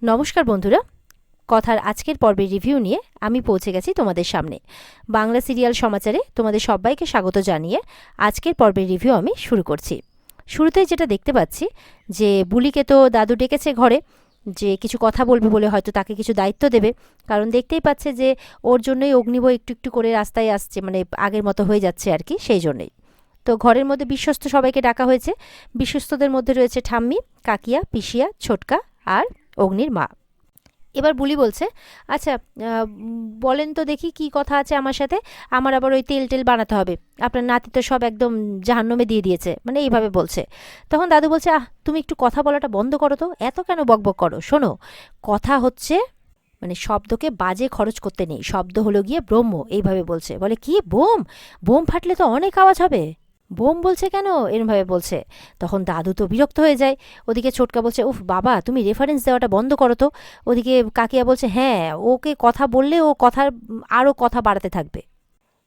নমস্কার বন্ধুরা, কথার আজকের পর্বের রিভিউ নিয়ে আমি পৌঁছে গেছি তোমাদের সামনে। বাংলা সিরিয়াল সমাচারে তোমাদের সবাইকে স্বাগত জানিয়ে আজকের পর্বের রিভিউ আমি শুরু করছি। শুরুতেই যেটা দেখতে পাচ্ছি যে বুলিকে তো দাদু ডেকেছে ঘরে, যে কিছু কথা বলবে বলে, হয়তো তাকে কিছু দায়িত্ব দেবে। কারণ দেখতেই পাচ্ছে যে ওর জন্যই অগ্নিব একটু একটু করে রাস্তায় আসছে, মানে আগের মতো হয়ে যাচ্ছে আর কি, সেই জন্যেই। তো ঘরের মধ্যে বিশ্বস্ত সবাইকে ডাকা হয়েছে। বিশ্বস্তদের মধ্যে রয়েছে ঠাম্মি, কাকিয়া, পিসিয়া, ছোটকা আর অগ্নির মা। এবার বুলি বলছে, আচ্ছা বলেন তো দেখি কি কথা আছে আমার সাথে। আমার আবার ওই তেল টেল বানাতে হবে, আপনার নাতি তো সব একদম জাহান্নামে দিয়ে দিয়েছে, মানে এইভাবে বলছে। তখন দাদু বলছে, তুমি একটু কথা বলাটা বন্ধ করো তো, এত কেন বকবক করো। শোনো, কথা হচ্ছে, মানে শব্দকে বাজে খরচ করতে নেই, শব্দ হলো গিয়ে ব্রহ্ম, এইভাবে বলছে। বলে কি বোম? বোম ফাটলে তো অনেক আওয়াজ হবে। বোম বলছে কেন, এরমভাবে বলছে। তখন দাদু তো বিরক্ত হয়ে যায়। ওদিকে ছোটকা বলছে, উফ বাবা, তুমি রেফারেন্স দেওয়াটা বন্ধ করো তো। ওদিকে কাকিয়া বলছে, হ্যাঁ ওকে কথা বললে ও কথার আরও কথা বাড়াতে থাকবে।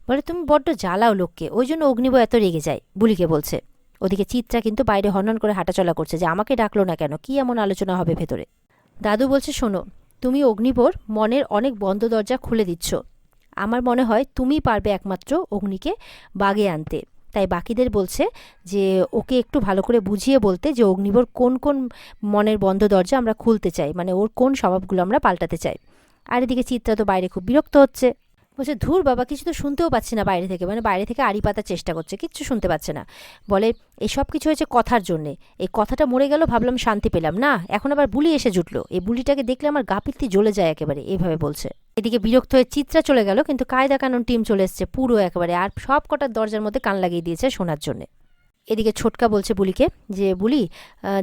বলে তুমি বড্ড জ্বালাও লোককে, ওই জন্য অগ্নিব এত রেগে যায়, বুলিকে বলছে। ওদিকে চিত্রা কিন্তু বাইরে হনন করে হাঁটাচলা করছে, যে আমাকে ডাকলো না কেন, কি এমন আলোচনা হবে ভেতরে। দাদু বলছে, শোনো, তুমি অগ্নিবর মনের অনেক বন্ধ দরজা খুলে দিচ্ছ। আমার মনে হয় তুমি পারবে একমাত্র অগ্নিকে বাগে আনতে। তাই বাকিদের বলছে যে ওকে একটু ভালো করে বুঝিয়ে বলতে, যে অগ্নিবর কোন কোন মনের বন্ধ দরজা আমরা খুলতে চাই, মানে ওর কোন স্বভাবগুলো আমরা পাল্টাতে চাই। আর এদিকে চিত্রা তো বাইরে খুব বিরক্ত হচ্ছে, বলছে ধুর বাবা, কিছু তো শুনতেও পাচ্ছি না বাইরে থেকে, মানে বাইরে থেকে আড়ি পাতার চেষ্টা করছে, কিচ্ছু শুনতে পাচ্ছে না। বলে এসব কিছু হয়েছে কথার জন্যে, এই কথাটা মরে গেল, ভাবলাম শান্তি পেলাম না, এখন আবার বুলি এসে জুটলো, এই বুলিটাকে দেখলে আমার গা পিত্তি জ্বলে যায় একেবারে, এইভাবে বলছে। এদিকে বিরক্ত হয়ে চিত্রা চলে গেল, কিন্তু কায়দা কানুন টিম চলে এসছে পুরো একেবারে, আর সব কটার দরজার মধ্যে কান লাগিয়ে দিয়েছে শোনার জন্যে। এদিকে ছোটকা বলছে বুলিকে, যে বুলি,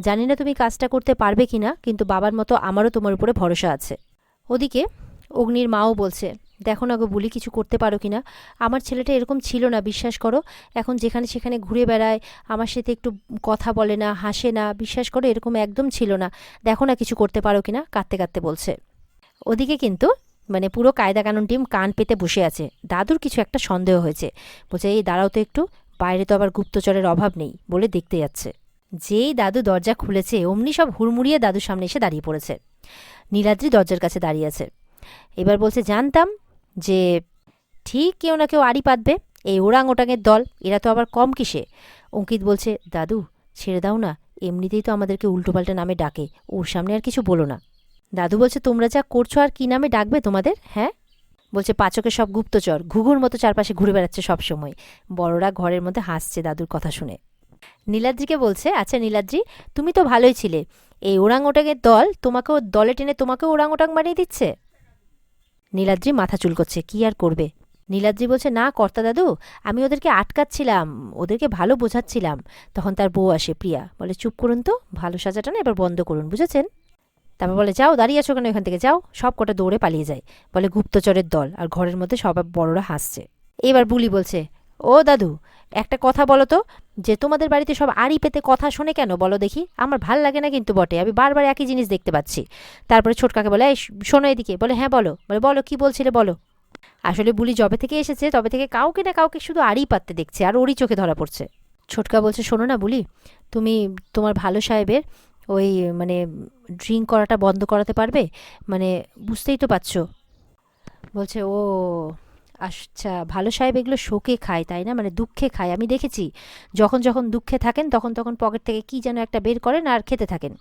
জানি না তুমি কাজটা করতে পারবে কি না, কিন্তু বাবার মতো আমারও তোমার উপরে ভরসা আছে। ওদিকে অগ্নির মাও বলছে, দেখো না গো বুলি, কিছু করতে পারো কি না। আমার ছেলেটা এরকম ছিল না, বিশ্বাস করো। এখন যেখানে সেখানে ঘুরে বেড়ায়, আমার সাথে একটু কথা বলে না, হাসে না, বিশ্বাস করো এরকম একদম ছিল না। দেখো না কিছু করতে পারো কি না, কাঁদতে কাঁদতে বলছে। ওদিকে কিন্তু মানে পুরো কায়দা কানুন টিম কান পেতে বসে আছে। দাদুর কিছু একটা সন্দেহ হয়েছে, বলছে এই দাঁড়াও তো একটু, বাইরে তো আবার গুপ্তচরের অভাব নেই, বলে দেখতে যাচ্ছে। যেই দাদু দরজা খুলেছে, অমনি সব হুড়মুড়িয়ে দাদুর সামনে এসে দাঁড়িয়ে পড়েছে। নীলাদ্রি দরজার কাছে দাঁড়িয়ে আছে। এবার বলছে, জানতাম যে ঠিক কেউ না কেউ আড়ি পাতবে, এই ওরাং ওটাঙের দল, এরা তো আবার কম কিসে। অঙ্কিত বলছে, দাদু ছেড়ে দাও না, এমনিতেই তো আমাদেরকে উল্টোপাল্টা নামে ডাকে, ওর সামনে আর কিছু বলো না। দাদু বলছে, তোমরা যা করছো আর কি নামে ডাকবে তোমাদের, হ্যাঁ? বলছে, পাচকের সব গুপ্তচর ঘুঘুর মতো চারপাশে ঘুরে বেড়াচ্ছে সব সময়। বড়রা ঘরের মধ্যে হাসছে দাদুর কথা শুনে। নীলাদ্রিকে বলছে, আচ্ছা নীলাদ্রি, তুমি তো ভালোই ছিলে, এই ওরাং ওটাঙের দল তোমাকেও দলে টেনে তোমাকেও ওরাং ওটাং বানিয়ে দিচ্ছে। নীলাদ্রি মাথা চুলকোচ্ছে, কি আর করবে। নীলাদ্রি বলছে, না কর্তা দাদু, আমি ওদেরকে আটকাচ্ছিলাম, ওদেরকে ভালো বোঝাচ্ছিলাম। তখন তার বউ আসে, প্রিয়া, বলে চুপ করুন তো, ভালো সাজাটা না এবার বন্ধ করুন, বুঝেছেন। তারপর বলে, যাও, দাঁড়িয়ে আছো কেন, এখান থেকে যাও। সব কটা দৌড়ে পালিয়ে যায়, বলে গুপ্তচরের দল, আর ঘরের মধ্যে সব বড়রা হাসছে। এবার বুলি বলছে, ও দাদু, একটা কথা বলো তো, যে তোমাদের বাড়িতে সব আড়ি পেতে কথা শোনে কেন বলো দেখি, আমার ভাল লাগে না কিন্তু বটে, আমি বারবার একই জিনিস দেখতে পাচ্ছি। তারপরে ছোটকাকে বলে, এই শোনো এদিকে, বলে হ্যাঁ বলো, বলে বলো কি বলছিলে বলো। আসলে বুলি যবে থেকে এসেছে তবে থেকে কাউকে না কাউকে শুধু আড়ি পাততে দেখছে, আর ওরই চোখে ধরা পড়ছে। ছোটকা বলছে, শোনো না বুলি, তুমি তোমার ভালো সাহেবের ওই মানে ড্রিঙ্ক করাটা বন্ধ করাতে পারবে, মানে বুঝতেই তো পারছো। বলছে, ও আচ্ছা, ভালো সাহেব এগুলো শোকে খায় তাই না, মানে দুঃখে খায়, আমি দেখেছি যখন যখন দুঃখে থাকেন তখন তখন পকেট থেকে কি যেন একটা বের করেন আর খেতে থাকেন।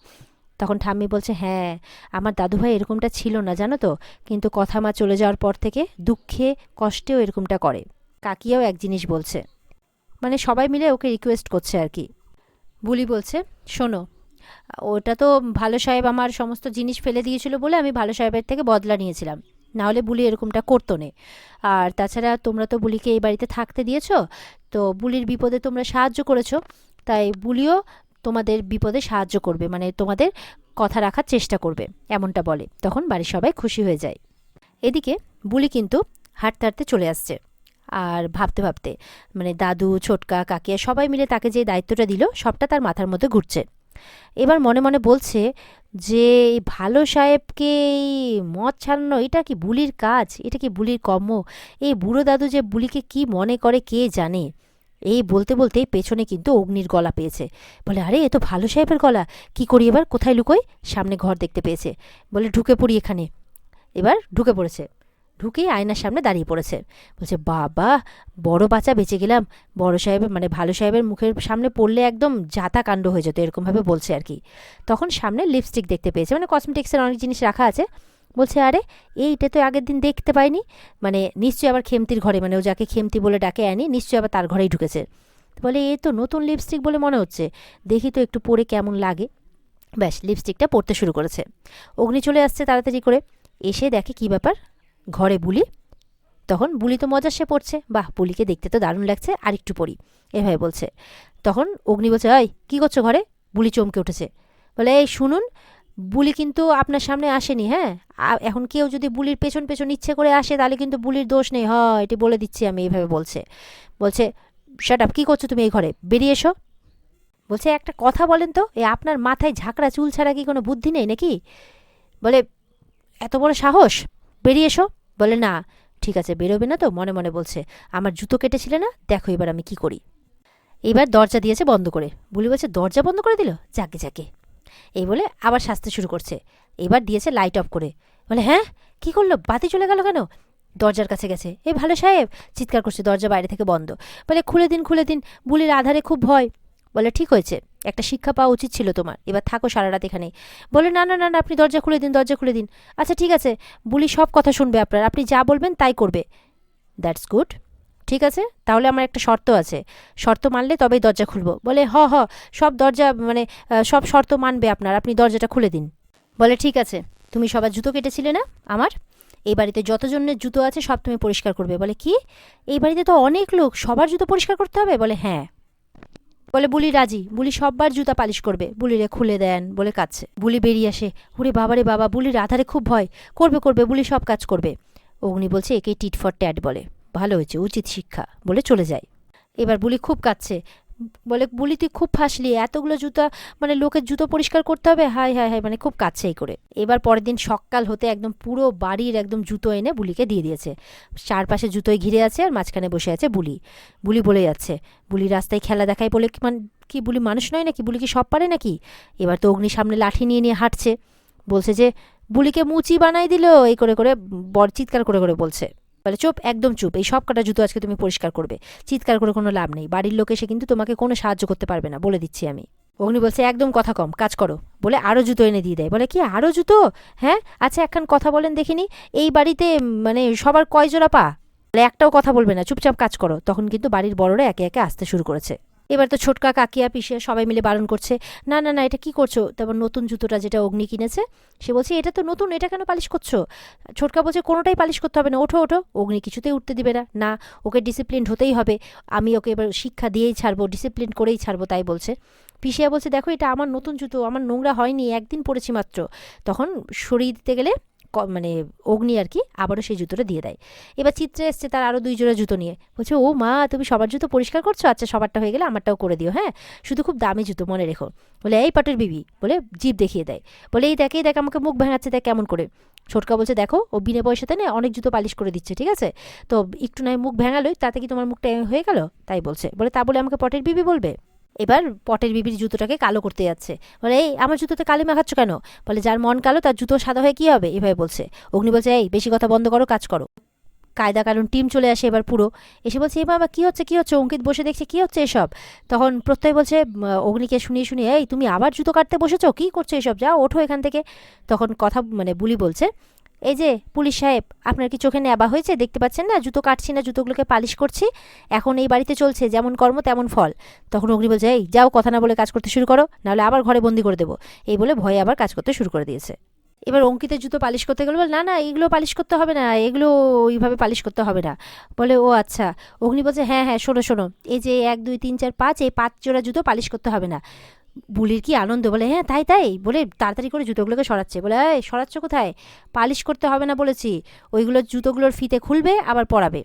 তখন ঠাম্মি বলছে, হ্যাঁ আমার দাদুভাই এরকমটা ছিল না জানো তো, কিন্তু কথা মা চলে যাওয়ার পর থেকে দুঃখে কষ্টেও এরকমটা করে। কাকিয়াও এক জিনিস বলছে, মানে সবাই মিলে ওকে রিকোয়েস্ট করছে আর কি। বুলি বলছে, শোনো, ওটা তো ভালো সাহেব আমার সমস্ত জিনিস ফেলে দিয়েছিল বলে আমি ভালো সাহেবের থেকে বদলা নিয়েছিলাম, না হলে বুলি এরকমটা করতো না। আর তাছাড়া তোমরা তো বুলিকে এই বাড়িতে থাকতে দিয়েছো, তো বুলির বিপদে তোমরা সাহায্য করেছো, তাই বুলিও তোমাদের বিপদে সাহায্য করবে, মানে তোমাদের কথা রাখার চেষ্টা করবে, এমনটা বলে। তখন বাড়ির সবাই খুশি হয়ে যায়। এদিকে বুলি কিন্তু হাঁটতে হাঁটতে চলে আসছে, আর ভাবতে ভাবতে, মানে দাদু, ছোটকা, কাকিয়া সবাই মিলে তাকে যে দায়িত্বটা দিল সবটা তার মাথার মধ্যে ঘুরছে। এবার মনে মনে বলছে যে এই ভালো সাহেবকে এই মদ ছাড়ানো, এটা কি বুলির কাজ, এটা কি বুলির কর্ম। এই বুড়ো দাদু যে বুলিকে কি মনে করে কে জানে। এই বলতে বলতেই পেছনে কিন্তু অগ্নির গলা পেয়েছে। বলে আরে এ তো ভালো সাহেবের গলা, কি করি এবার, কোথায় লুকোই? সামনে ঘর দেখতে পেয়েছে, বলে ঢুকে পড়ি এখানে। এবার ঢুকে পড়েছে, ঢুকেই আয়নার সামনে দাঁড়িয়ে পড়েছে। বলছে বাবা, বড় বাঁচা বেঁচে গেলাম। বড় সাহেবের মানে ভালো সাহেবের মুখের সামনে পড়লে একদম যাতা কাণ্ড হয়ে যেত, এরকমভাবে বলছে আর কি। তখন সামনে লিপস্টিক দেখতে পেয়েছে, মানে কসমেটিক্সের অনেক জিনিস রাখা আছে। বলছে আরে এইটা তো আগের দিন দেখতে পাইনি, মানে নিশ্চয়ই আবার খেমতির ঘরে, মানে ও যাকে খেমতি বলে ডাকে আনি, নিশ্চয়ই আবার তার ঘরেই ঢুকেছে। বলে এ তো নতুন লিপস্টিক বলে মনে হচ্ছে, দেখি তো একটু পরে কেমন লাগে। ব্যাস লিপস্টিকটা পরতে শুরু করেছে। অগ্নি চলে আসছে তাড়াতাড়ি করে, এসে দেখে কি ব্যাপার, ঘরে বুলি। তখন বুলি তো মজা সে পড়ছে, বাহ বুলিকে দেখতে তো দারুণ লাগছে, আর একটু পড়ি, এভাবে বলছে। তখন অগ্নি বলছে এই কী করছো ঘরে? বুলি চমকে উঠেছে, বলে এই শুনুন, বুলি কিন্তু আপনার সামনে আসেনি, হ্যাঁ। এখন কেউ যদি বুলির পেছন পেছন ইচ্ছে করে আসে তাহলে কিন্তু বুলির দোষ নেই, হয় এটি বলে দিচ্ছি আমি, এইভাবে বলছে। বলছে শাট আপ, কী করছো তুমি এই ঘরে, বেরিয়ে এসো। বলছে একটা কথা বলেন তো, এ আপনার মাথায় ঝাঁকড়া চুল ছাড়া কি কোনো বুদ্ধি নেই নাকি? বলে এত বড় সাহস, বেরিয়ে এসো। বলে না, ঠিক আছে বেরোবে না তো, মনে মনে বলছে আমার জুতো কেটেছিলে না, দেখো এবার আমি কি করি। এবার দরজা দিয়েছে বন্ধ করে। বুলি বলছে দরজা বন্ধ করে দিল, যাকে যাকে, এই বলে আবার সাজতে শুরু করছে। এবার দিয়েছে লাইট অফ করে। বলে হ্যাঁ, কি করলো, বাতি চলে গেল কেন? দরজার কাছে গেছে, এই ভালো সাহেব চিৎকার করছে, দরজা বাইরে থেকে বন্ধ। বলে খুলে দিন খুলে দিন, বুলির আধারে খুব ভয়। বলে ঠিক হয়েছে, একটা শিক্ষা পাওয়া উচিত ছিল তোমার, এবার থাকো সারা রাত এখানে। বলে না না না না, আপনি দরজা খুলে দিন, দরজা খুলে দিন। আচ্ছা ঠিক আছে, বুলি সব কথা শুনবে আপনার, আপনি যা বলবেন তাই করবে। দ্যাটস গুড, ঠিক আছে, তাহলে আমার একটা শর্ত আছে, শর্ত মানলে তবেই দরজা খুলবো। বলে হ হ, সব দরজা মানে সব শর্ত মানবে আপনার, আপনি দরজাটা খুলে দিন। বলে ঠিক আছে, তুমি সবার জুতো কেটেছিলে না আমার, এই বাড়িতে যতজনের জুতো আছে সব তুমি পরিষ্কার করবে। বলে কি, এই বাড়িতে তো অনেক লোক, সবার জুতো পরিষ্কার করতে হবে? বলে হ্যাঁ। বলে বুলি রাজি, বুলি সববার জুতা পালিশ করবে। বুলিরে খুলে দেন বলে কাঁদছে। বুলি বেরিয়ে আসে, ওরে বাবারে বাবা, বুলির আধারে খুব ভয়, করবে করবে, বুলি সব কাজ করবে। অগ্নি বলছে একে টিট ফর ট্যাট বলে, ভালো হয়েছে, উচিত শিক্ষা, বলে চলে যায়। এবার বুলি খুব কাঁদছে, বলে বুলি তুই খুব ফাঁসলি, এতগুলো জুতা, মানে লোকের জুতো পরিষ্কার করতে হবে, হাই হাই হাই, মানে খুব কাঁদছে এই করে। এবার পরের দিন সকাল হতে একদম পুরো বাড়ির একদম জুতো এনে বুলিকে দিয়ে দিয়েছে। চারপাশে জুতোয় ঘিরে আছে, আর মাঝখানে বসে আছে বুলি। বুলি বলে যাচ্ছে, বুলি রাস্তায় খেলা দেখায় বলে কি বুলি মানুষ নয় নাকি, বুলি কি সব পারে নাকি? এবার তো অগ্নির সামনে লাঠি নিয়ে নিয়ে হাঁটছে, বলছে যে বুলিকে মুচি বানাই দিল, এই করে করে বড় চিৎকার করে করে বলছে। বলে চুপ, একদম চুপ, এই সব কটা জুতো আজকে তুমি পরিষ্কার করবে, চিৎকার করে কোনো লাভ নেই, বাড়ির লোক এসে কিন্তু তোমাকে কোনো সাহায্য করতে পারবে না, বলে দিচ্ছি আমি। অগ্নি বলছে একদম কথা কম, কাজ করো, বলে আরও জুতো এনে দিয়ে দেয়। বলে কি আরও জুতো? হ্যাঁ আচ্ছা একখান কথা বলেন দেখিনি, এই বাড়িতে মানে সবার কয় জোড়া পা? বলে একটাও কথা বলবে না, চুপচাপ কাজ করো। তখন কিন্তু বাড়ির বড়রা একে একে আসতে শুরু করেছে। এবার তো ছোটকা কাকিয়া পিসিয়া সবাই মিলে বারণ করছে, না না না এটা কি করছো? তারপর নতুন জুতোটা যেটা অগ্নি কিনেছে, সে বলছে এটা তো নতুন, এটা কেন পালিশ করছো? ছোটকা বলছে কোনোটাই পালিশ করতে হবে না, ওঠো ওঠো। অগ্নি কিছুতেই উঠতে দিবে না, না ওকে ডিসিপ্লিন হতেই হবে, আমি ওকে এবার শিক্ষা দিয়েই ছাড়বো, ডিসিপ্লিন করেই ছাড়বো, তাই বলছে। পিসিয়া বলছে দেখো এটা আমার নতুন জুতো, আমার নোংরা হয়নি, একদিন পরেছি মাত্র। তখন সরিয়ে দিতে গেলে মানে অগ্নি আর কি আবারও সেই জুতোটা দিয়ে দেয়। এবার চিত্রে এসছে তার আরও 2 জোড়া জুতো নিয়ে, বলছে ও মা তুমি সবার জুতো পরিষ্কার করছো, আচ্ছা সবারটা হয়ে গেলে আমারটাও করে দিও, হ্যাঁ শুধু খুব দামি জুতো মনে রেখো। বলে এই পাটের বিবি, বলে জিভ দেখিয়ে দেয়। বলে এই দেখ আমাকে মুখ ভাঙাচ্ছে, দেখ কেমন করে। ছোটকা বলছে দেখো ও বিনা পয়সাতে না অনেক জুতো পালিশ করে দিচ্ছে, ঠিক আছে, তো একটু নয় মুখ ভেঙালোই, তাতে কি তোমার মুখটা হয়ে গেল? তাই বলছে। বলে তা বলে আমাকে পটের বিবি বলবে? এবার পটের বিবির জুতোটাকে কালো করতে যাচ্ছে, বলে এই আমার জুতোতে কালি মাখাচ্ছ কেন? বলে যার মন কালো তার জুতো সাদা হয়ে কী হবে, এভাবে বলছে। অগ্নি বলছে এই বেশি কথা বন্ধ করো, কাজ করো। কায়দা কারণ টিম চলে আসে এবার পুরো, এসে বলছে এ বাবা কী হচ্ছে কী হচ্ছে, অঙ্কিত বসে দেখছে কী হচ্ছে এসব। তখন প্রত্যয় বলছে অগ্নিকে শুনিয়ে শুনিয়ে এই তুমি আবার জুতো কাটতে বসেছো, কী করছো এসব, যাও ওঠো এখান থেকে। তখন কথা মানে বুলি বলছে এই যে পুলিশ সাহেব আপনার কি চোখে নেবা হয়েছে, দেখতে পাচ্ছেন না জুতো কাটছি না, জুতোগুলোকে পালিশ করছি, এখন এই বাড়িতে চলছে যেমন কর্ম তেমন ফল। তখন অগ্নি বলছে এই যাও কথা না বলে কাজ করতে শুরু করো, নাহলে আবার ঘরে বন্দি করে দেবো, এই বলে ভয়ে আবার কাজ করতে শুরু করে দিয়েছে। এবার অঙ্কিতের জুতো পালিশ করতে গেলে বলে না না এগুলো পালিশ করতে হবে না, এগুলো ওইভাবে পালিশ করতে হবে না। বলে ও আচ্ছা। অগ্নি বলছে হ্যাঁ হ্যাঁ শোনো শোনো, এই যে 1 2 3 4 5 এই 5 জোড়া জুতো পালিশ করতে হবে না। বুলির কি আনন্দ, বলে হ্যাঁ তাই তাই, বলে তাড়াতাড়ি করে জুতোগুলোকে সরাচ্ছে। বলে এই সরাচ্ছ কোথায়, পালিশ করতে হবে না বলেছি, ওইগুলো জুতোগুলোর ফিতে খুলবে আবার পরাবে।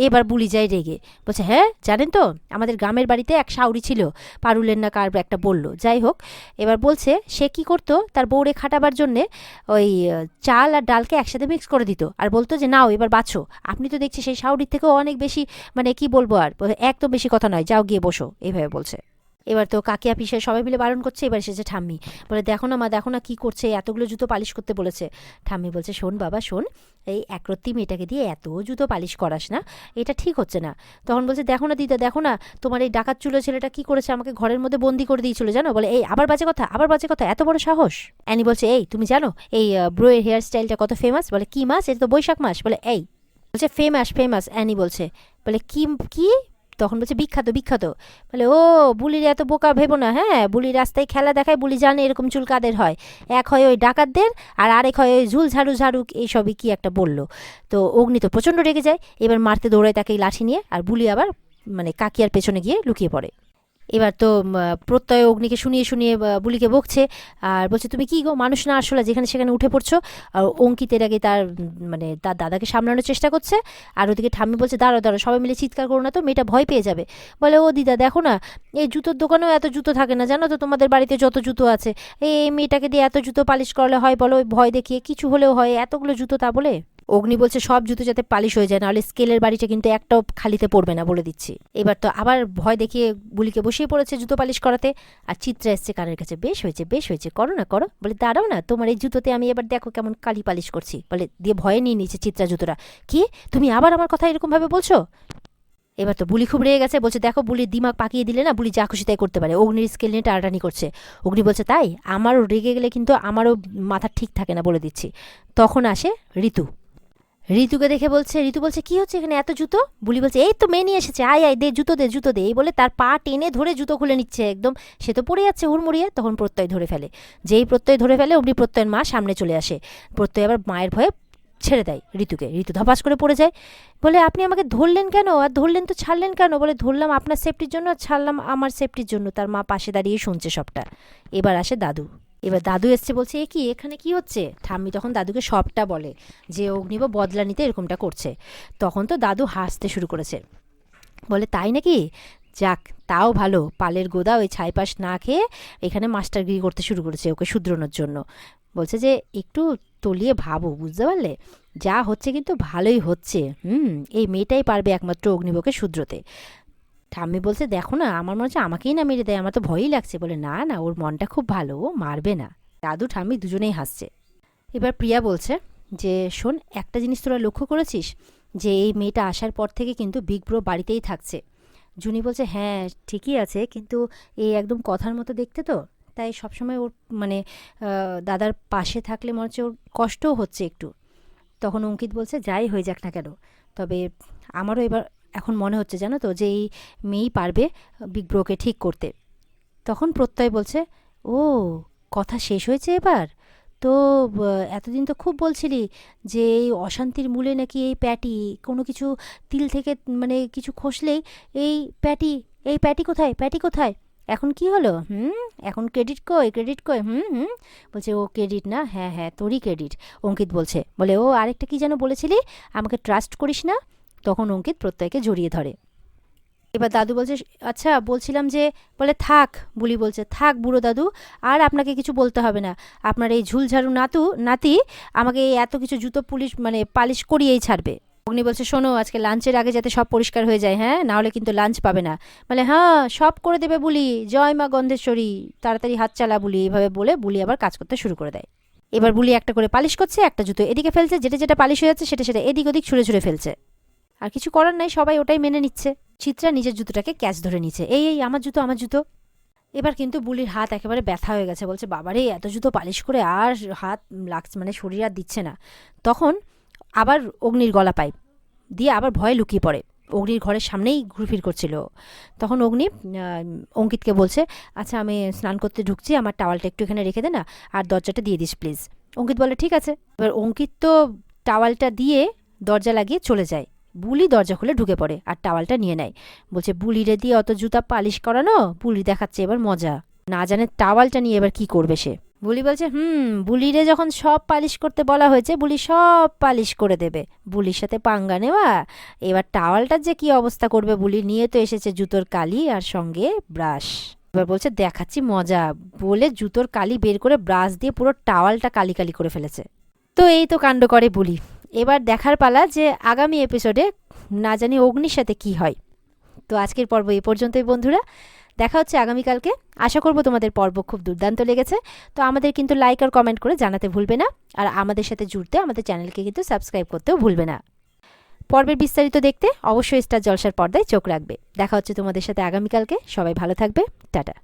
এবার বুলি যায় রেগে, বলছে হ্যাঁ জানেন তো আমাদের গ্রামের বাড়িতে এক শাউরি ছিল, পারুলের না কার একটা বললো, যাই হোক। এবার বলছে সে কি করতো, তার বউরে খাটাবার জন্যে ওই চাল আর ডালকে একসাথে মিক্স করে দিত আর বলতো যে নাও এবার বাছো। আপনি তো দেখছি সেই শাউরির থেকেও অনেক বেশি, মানে কি বলবো আর, একদম বেশি কথা নয়, যাও গিয়ে বসো, এইভাবে বলছে। এবার তো কাকিয়া পিসে সবাই মিলে বারণ করছে, এবার এসেছে ঠাম্মি, বলে দেখো না মা, দেখো না কি করছে, এতগুলো জুতো পালিশ করতে বলেছে। ঠাম্মি বলছে শোন বাবা শোন, এই একরত্তি মেয়েটাকে দিয়ে এত জুতো পালিশ করাস না, এটা ঠিক হচ্ছে না। তখন বলছে দেখো না দিদা, দেখো না তোমার এই ডাকাত চুলো ছেলেটা কি করেছে, আমাকে ঘরের মধ্যে বন্দি করে দিয়েছিল জানো। বলে এই আবার বাজে কথা, আবার বাজে কথা, এত বড় সাহস। অ্যানি বলছে এই তুমি জানো এই ব্রোয়ের হেয়ার স্টাইলটা কত ফেমাস। বলে কি মাস, এটা তো বৈশাখ মাস। বলে এই, বলছে ফেমাস ফেমাস। অ্যানি বলছে, বলে কি কি, তখন বলছে বিখ্যাত বিখ্যাত। বলে ও বুলির এত বোকা ভেবো না, হ্যাঁ বুলি রাস্তায় খেলা দেখায়, বুলি জানে এরকম চুল কাদের হয়, এক হয় ওই ডাকাতদের আর আরেক হয় ওই ঝুল ঝাড়ু ঝাড়ু, এইসবই কি একটা বললো। তো অগ্নি তো প্রচণ্ড রেগে যায়, এবার মারতে দৌড়ায় তাকে লাঠি নিয়ে, আর বুলি আবার মানে কাকিয়ার পেছনে গিয়ে লুকিয়ে পড়ে। এবার তো প্রত্যয় অগ্নিকে শুনিয়ে শুনিয়ে বুলিকে বকছে আর বলছে তুমি কি গো মানুষ না আসলে যেখানে সেখানে উঠে পড়ছো। আর অঙ্কিতের আগে তার মানে তার দাদাকে সামলানোর চেষ্টা করছে, আর ওদিকে ঠাম্মি বলছে দাঁড়ো দাঁড়ো সবাই মিলে চিৎকার করো না তো, মেয়েটা ভয় পেয়ে যাবে। বলে ও দিদা দেখো না, এই জুতোর দোকানেও এত জুতো থাকে না জানো তো, তোমাদের বাড়িতে যত জুতো আছে, এই মেয়েটাকে দিয়ে এত জুতো পালিশ করলে হয় বলো, ওই ভয় দেখিয়ে কিছু হলেও হয়, এতগুলো জুতো তা বলে। অগ্নি বলছে সব জুতো যাতে পালিশ হয়ে যায়, নাহলে স্কেলের বাড়িটা কিন্তু একটাও খালিতে পড়বে না বলে দিচ্ছি। এবার তো আবার ভয় দেখিয়ে বুলিকে বসিয়ে পড়েছে জুতো পালিশ করাতে, আর চিত্রা এসছে কানের কাছে, বেশ হয়েছে বেশ হয়েছে, করো না করো। বলে দাঁড়াও না, তোমার এই জুতোতে আমি এবার দেখো কেমন কালি পালিশ করছি। বলে দিয়ে ভয়ে নিয়ে নিয়েছে চিত্রা জুতোটা। কি তুমি আবার আমার কথা এরকম ভাবে বলছো। এবার তো বুলি খুব রেগে গেছে, বলছে দেখো বুলির দিমাগ পাকিয়ে দিলে না, বুলি যা খুশি তাই করতে পারে। অগ্নির স্কেল নিয়ে টানাটানি করছে। অগ্নি বলছে তাই, আমারও রেগে গেলে কিন্তু আমারও মাথা ঠিক থাকে না বলে দিচ্ছি। তখন আসে ঋতু। ঋতুকে দেখে বলছে, ঋতু বলছে কি হচ্ছে এখানে এত জুতো। বুলি বলছে এই তো মেয়ে নিয়ে এসেছে, আয় আয় দে জুতো দে জুতো দে, এই বলে তার পা টেনে ধরে জুতো খুলে নিচ্ছে একদম, সে তো পড়ে যাচ্ছে হুড়মুড়িয়ে। তখন প্রত্যয় ধরে ফেলে, যেই প্রত্যয় ধরে ফেলে অমনি প্রত্যয়ের মা সামনে চলে আসে। প্রত্যয় আবার মায়ের ভয়ে ছেড়ে দেয় ঋতুকে, ঋতু ধপাস করে পড়ে যায়। বলে আপনি আমাকে ধরলেন কেন, আর ধরলেন তো ছাড়লেন কেন। বলে ধরলাম আপনার সেফটির জন্য, আর ছাড়লাম আমার সেফটির জন্য। তার মা পাশে দাঁড়িয়ে শুনছে সবটা। এবার আসে দাদু। এবার দাদু এসছে, বলছে এ কি এখানে কি হচ্ছে। ঠাম্মি তখন দাদুকে সবটা বলে যে অগ্নিব বদলা নিতে এরকমটা করছে। তখন তো দাদু হাসতে শুরু করেছে, বলে তাই নাকি, যাক তাও ভালো, পালের গোদা ওই ছাইপাশ না খেয়ে এখানে মাস্টারগিরি করতে শুরু করেছে ওকে শুধরোনোর জন্য। বলছে যে একটু তলিয়ে ভাবো, বুঝতে পারলে যা হচ্ছে কিন্তু ভালোই হচ্ছে। এই মেয়েটাই পারবে একমাত্র অগ্নিবকে শুধরোতে। ঠাম্মি বলছে দেখো না আমার মনে হচ্ছে আমাকেই না মেরে দেয়, আমার তো ভয়ই লাগছে। বলে না না ওর মনটা খুব ভালো, ও মারবে না। দাদু ঠাম্মি দুজনেই হাসছে। এবার প্রিয়া বলছে যে শোন, একটা জিনিস তোরা লক্ষ্য করেছিস যে এই মেয়েটা আসার পর থেকে কিন্তু বিগ ব্রো বাড়িতেই থাকছে। জুনি বলছে হ্যাঁ ঠিকই আছে, কিন্তু এই একদম কথার মতো দেখতে তো, তাই সবসময় ওর মানে দাদার পাশে থাকলে মনে হচ্ছে ওর কষ্টও হচ্ছে একটু। তখন অঙ্কিত বলছে যাই হয়ে যাক না কেন, তবে আমারও এবার এখন মনে হচ্ছে জানো তো যে এই মেয়েই পারবে বিগ ব্রোকে ঠিক করতে। তখন প্রত্যয় বলছে ও কথা শেষ হয়েছে এবার তো, এতদিন তো খুব বলছিলি যে এই অশান্তির মূলে নাকি এই প্যাটি, কোনো কিছু তিল থেকে মানে কিছু খসলেই এই প্যাটি, এই প্যাটি কোথায় প্যাটি কোথায়, এখন কি হলো এখন ক্রেডিট কই ক্রেডিট কই বলছে ও ক্রেডিট না, হ্যাঁ হ্যাঁ তোরই ক্রেডিট। অঙ্কিত বলছে, বলে ও আরেকটা কি যেন বলেছিলি, আমাকে ট্রাস্ট করিস না। তখন অঙ্কিত প্রত্যয়কে জড়িয়ে ধরে। এবার দাদু বলছে আচ্ছা বলছিলাম যে, বলে থাক, বুলি বলছে থাক বুড়ো দাদু, আর আপনাকে কিছু বলতে হবে না, আপনার এই ঝুলঝাড়ু নাতি আমাকে এই এত কিছু জুতো পুলিশ মানে পালিশ করিয়েই ছাড়বে। অগ্নি বলছে শোনো আজকে লাঞ্চের আগে যাতে সব পরিষ্কার হয়ে যায়, হ্যাঁ নাহলে কিন্তু লাঞ্চ পাবে না। বলে হ্যাঁ সব করে দেবে বুলি, জয় মা গন্ধেশ্বরী, তাড়াতাড়ি হাত চালা বুলি, এইভাবে বলে বুলি আবার কাজ করতে শুরু করে দেয়। এবার বুলি একটা করে পালিশ করছে, একটা জুতো এদিকে ফেলছে, যেটা যেটা পালিশ হয়ে যাচ্ছে সেটা সেটা এদিক ওদিক ছুঁড়ে ছুঁড়ে ফেলছে। আর কিছু করার নাই, সবাই ওটাই মেনে নিচ্ছে। চিত্রা নিজের জুতোটাকে ক্যাচ ধরে নিচ্ছে, এই এই আমার জুতো আমার জুতো। এবার কিন্তু বুলির হাত একেবারে ব্যথা হয়ে গেছে, বলছে বাবারে এত জুতো পালিশ করে আর হাত লাগছে, মানে শরীর আর দিচ্ছে না। তখন আবার অগ্নির গলা পায় দিয়ে আবার ভয়ে লুকিয়ে পড়ে, অগ্নির ঘরের সামনেই ঘুরফির করছিল। তখন অগ্নি অঙ্কিতকে বলছে আচ্ছা আমি স্নান করতে ঢুকছি, আমার টাওয়ালটা একটু এখানে রেখে দে না, আর দরজাটা দিয়ে দিস প্লিজ। অঙ্কিত বলে ঠিক আছে। এবার অঙ্কিত তো টাওয়ালটা দিয়ে দরজা লাগিয়ে চলে যায়, বুলি দরজা খুলে ঢুকে পড়ে আর টাওয়ালটা নিয়ে নেয়। বলছে বুলিরে দিয়ে অত জুতা পালিশ করানো, বুলি দেখাচ্ছে এবার মজা, না জানে টাওয়ালটা নিয়ে এবার কি করবে সে। বুলি বলছে বুলিরে যখন সব পালিশ করতে বলা হয়েছে বুলি সব পালিশ করে দেবে। বুলির সাথে পাঙ্গা নেওয়া, এবার টাওয়ালটার যে কি অবস্থা করবে বুলি, নিয়ে তো এসেছে জুতোর কালি আর সঙ্গে ব্রাশ। এবার বলছে দেখাচ্ছি মজা, বলে জুতোর কালি বের করে ব্রাশ দিয়ে পুরো টাওয়ালটা কালি কালি করে ফেলেছে। তো এই তো কাণ্ড করে বুলি। এবার দেখার পালা যে আগামী এপিসোডে না জানি অগ্নির সাথে কি হয়। তো আজকের পর্ব এই পর্যন্তই বন্ধুরা, দেখা হচ্ছে আগামীকালকে। আশা করব তোমাদের পর্ব খুব দুর্দান্ত লেগেছে। তো আমাদের কিন্তু লাইক আর কমেন্ট করে জানাতে ভুলবে না, আর আমাদের সাথে জুড়তে আমাদের চ্যানেলকে কিন্তু সাবস্ক্রাইব করতেও ভুলবে না। পর্বের বিস্তারিত দেখতে অবশ্যই স্টার জলসার পর্দায় চোখ রাখবে। দেখা হচ্ছে তোমাদের সাথে আগামীকালকে। সবাই ভালো থাকবে, টাটা।